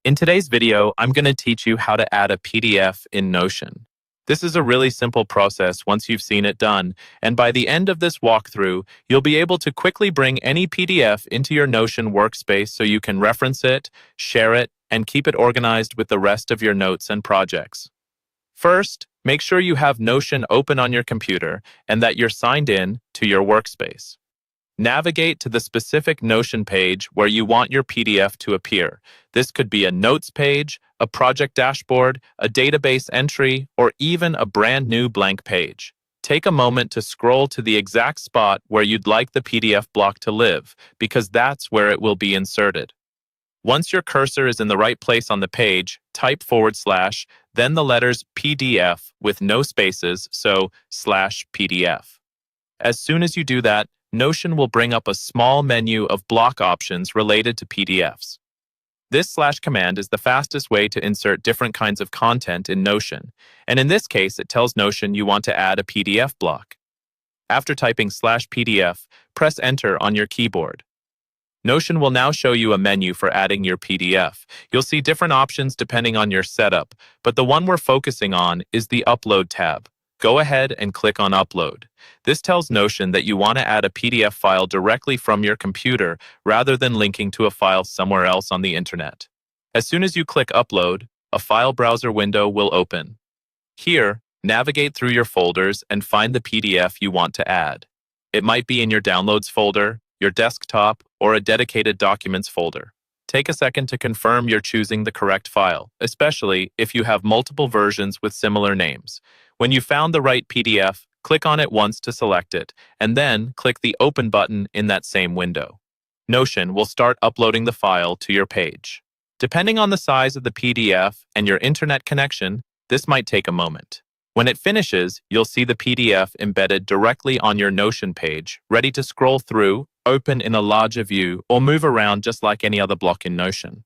In today's video, I'm going to teach you how to add a PDF in Notion. This is a really simple process once you've seen it done, and by the end of this walkthrough, you'll be able to quickly bring any PDF into your Notion workspace so you can reference it, share it, and keep it organized with the rest of your notes and projects. First, make sure you have Notion open on your computer and that you're signed in to your workspace. Navigate to the specific Notion page where you want your PDF to appear. This could be a notes page, a project dashboard, a database entry, or even a brand new blank page. Take a moment to scroll to the exact spot where you'd like the PDF block to live, because that's where it will be inserted. Once your cursor is in the right place on the page, type /, then the letters PDF with no spaces, so /PDF. As soon as you do that, Notion will bring up a small menu of block options related to PDFs. This / command is the fastest way to insert different kinds of content in Notion, and in this case, it tells Notion you want to add a PDF block. After typing /PDF, press Enter on your keyboard. Notion will now show you a menu for adding your PDF. You'll see different options depending on your setup, but the one we're focusing on is the Upload tab. Go ahead and click on Upload. This tells Notion that you want to add a PDF file directly from your computer rather than linking to a file somewhere else on the internet. As soon as you click Upload, a file browser window will open. Here, navigate through your folders and find the PDF you want to add. It might be in your Downloads folder, your desktop, or a dedicated Documents folder. Take a second to confirm you're choosing the correct file, especially if you have multiple versions with similar names. When you found the right PDF, click on it once to select it, and then click the Open button in that same window. Notion will start uploading the file to your page. Depending on the size of the PDF and your internet connection, this might take a moment. When it finishes, you'll see the PDF embedded directly on your Notion page, ready to scroll through, open in a larger view, or move around just like any other block in Notion.